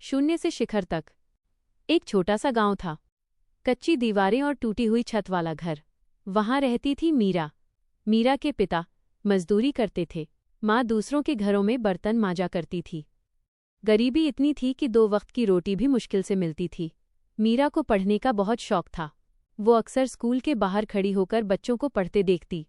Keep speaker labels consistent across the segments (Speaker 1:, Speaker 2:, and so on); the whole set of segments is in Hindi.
Speaker 1: शून्य से शिखर तक। एक छोटा सा गांव था, कच्ची दीवारें और टूटी हुई छत वाला घर। वहां रहती थी मीरा। मीरा के पिता मजदूरी करते थे, माँ दूसरों के घरों में बर्तन मांजा करती थी। गरीबी इतनी थी कि 2 वक्त की रोटी भी मुश्किल से मिलती थी। मीरा को पढ़ने का बहुत शौक था। वो अक्सर स्कूल के बाहर खड़ी होकर बच्चों को पढ़ते देखती।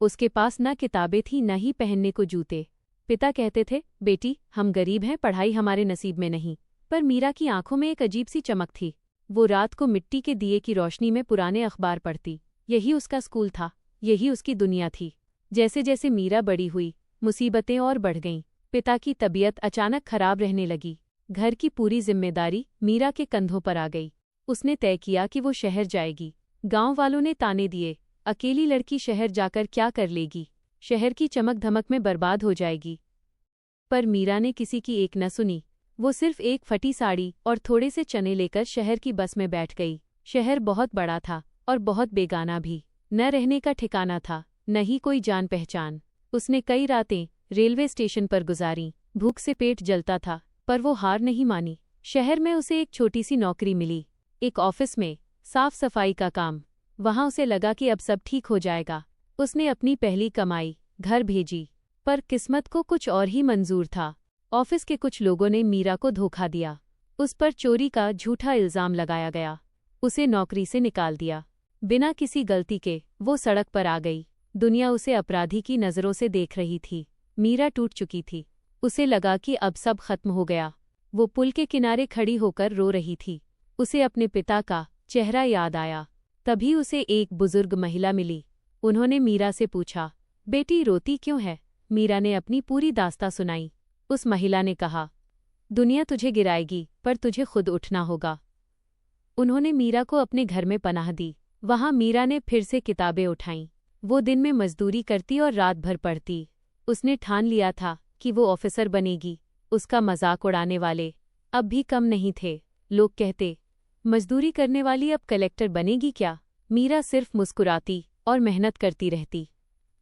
Speaker 1: उसके पास न किताबें थीं न ही पहनने को जूते। पिता कहते थे, बेटी हम गरीब हैं, पढ़ाई हमारे नसीब में नहीं। पर मीरा की आंखों में एक अजीब सी चमक थी। वो रात को मिट्टी के दिए की रोशनी में पुराने अखबार पढ़ती। यही उसका स्कूल था, यही उसकी दुनिया थी। जैसे जैसे मीरा बड़ी हुई, मुसीबतें और बढ़ गईं। पिता की तबीयत अचानक खराब रहने लगी। घर की पूरी जिम्मेदारी मीरा के कंधों पर आ गई। उसने तय किया कि वो शहर जाएगी। गांव वालों ने ताने दिए, अकेली लड़की शहर जाकर क्या कर लेगी, शहर की चमक धमक में बर्बाद हो जाएगी। पर मीरा ने किसी की एक न सुनी। वो सिर्फ एक फटी साड़ी और थोड़े से चने लेकर शहर की बस में बैठ गई। शहर बहुत बड़ा था और बहुत बेगाना भी। न रहने का ठिकाना था, न ही कोई जान पहचान। उसने कई रातें रेलवे स्टेशन पर गुजारी। भूख से पेट जलता था, पर वो हार नहीं मानी। शहर में उसे एक छोटी सी नौकरी मिली, एक ऑफिस में, साफ सफाई का काम। वहां उसे लगा कि अब सब ठीक हो जाएगा। उसने अपनी पहली कमाई घर भेजी, पर किस्मत को कुछ और ही मंजूर था। ऑफिस के कुछ लोगों ने मीरा को धोखा दिया। उस पर चोरी का झूठा इल्जाम लगाया गया। उसे नौकरी से निकाल दिया। बिना किसी गलती के वो सड़क पर आ गई। दुनिया उसे अपराधी की नज़रों से देख रही थी। मीरा टूट चुकी थी। उसे लगा कि अब सब खत्म हो गया। वो पुल के किनारे खड़ी होकर रो रही थी। उसे अपने पिता का चेहरा याद आया। तभी उसे एक बुजुर्ग महिला मिली। उन्होंने मीरा से पूछा, बेटी रोती क्यों है? मीरा ने अपनी पूरी दास्तां सुनाई। उस महिला ने कहा, दुनिया तुझे गिराएगी, पर तुझे खुद उठना होगा। उन्होंने मीरा को अपने घर में पनाह दी। वहां मीरा ने फिर से किताबें उठाईं। वो दिन में मजदूरी करती और रात भर पढ़ती। उसने ठान लिया था कि वो ऑफिसर बनेगी। उसका मजाक उड़ाने वाले अब भी कम नहीं थे। लोग कहते, मजदूरी करने वाली अब कलेक्टर बनेगी क्या? मीरा सिर्फ मुस्कुराती और मेहनत करती रहती।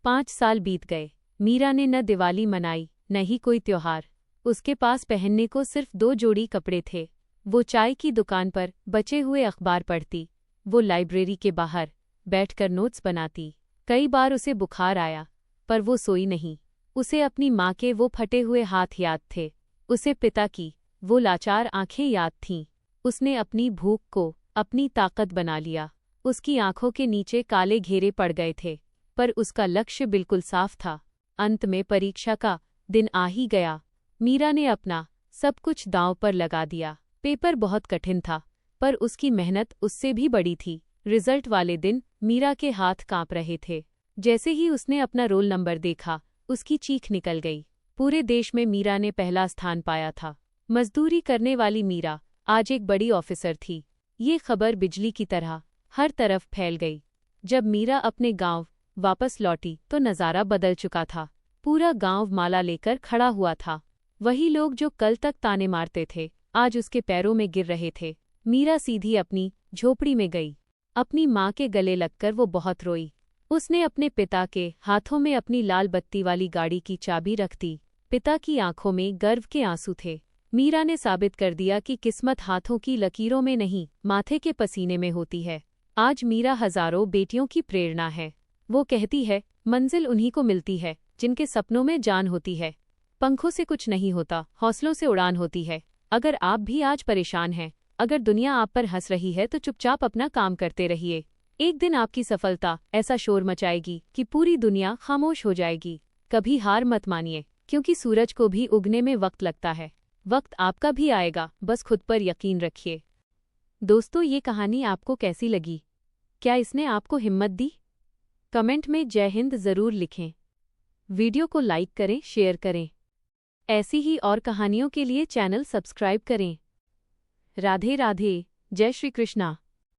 Speaker 1: 5 साल बीत गए। मीरा ने न दिवाली मनाई, न ही कोई त्योहार। उसके पास पहनने को सिर्फ 2 जोड़ी कपड़े थे। वो चाय की दुकान पर बचे हुए अखबार पढ़ती। वो लाइब्रेरी के बाहर बैठकर नोट्स बनाती। कई बार उसे बुखार आया, पर वो सोई नहीं। उसे अपनी माँ के वो फटे हुए हाथ याद थे। उसे पिता की वो लाचार आंखें याद थीं। उसने अपनी भूख को अपनी ताकत बना लिया। उसकी आंखों के नीचे काले घेरे पड़ गए थे, पर उसका लक्ष्य बिल्कुल साफ था। अंत में परीक्षा का दिन आ ही गया। मीरा ने अपना सब कुछ दांव पर लगा दिया। पेपर बहुत कठिन था, पर उसकी मेहनत उससे भी बड़ी थी। रिजल्ट वाले दिन मीरा के हाथ कांप रहे थे। जैसे ही उसने अपना रोल नंबर देखा, उसकी चीख निकल गई। पूरे देश में मीरा ने पहला स्थान पाया था। मजदूरी करने वाली मीरा आज एक बड़ी ऑफिसर थी। ये खबर बिजली की तरह हर तरफ फैल गई। जब मीरा अपने गांव वापस लौटी तो नज़ारा बदल चुका था। पूरा गांव माला लेकर खड़ा हुआ था। वही लोग जो कल तक ताने मारते थे, आज उसके पैरों में गिर रहे थे। मीरा सीधी अपनी झोपड़ी में गई। अपनी माँ के गले लगकर वो बहुत रोई। उसने अपने पिता के हाथों में अपनी लाल बत्ती वाली गाड़ी की चाबी रख दी। पिता की आंखों में गर्व के आंसू थे। मीरा ने साबित कर दिया कि किस्मत हाथों की लकीरों में नहीं, माथे के पसीने में होती है। आज मीरा हजारों बेटियों की प्रेरणा है। वो कहती है, मंजिल उन्हीं को मिलती है जिनके सपनों में जान होती है। पंखों से कुछ नहीं होता, हौसलों से उड़ान होती है। अगर आप भी आज परेशान हैं, अगर दुनिया आप पर हंस रही है, तो चुपचाप अपना काम करते रहिए। एक दिन आपकी सफलता ऐसा शोर मचाएगी कि पूरी दुनिया खामोश हो जाएगी। कभी हार मत मानिए, क्योंकि सूरज को भी उगने में वक्त लगता है। वक्त आपका भी आएगा, बस खुद पर यकीन रखिए। दोस्तों, ये कहानी आपको कैसी लगी? क्या इसने आपको हिम्मत दी? कमेंट में जय हिंद ज़रूर लिखें। वीडियो को लाइक करें, शेयर करें। ऐसी ही और कहानियों के लिए चैनल सब्सक्राइब करें। राधे राधे, जय श्री कृष्णा।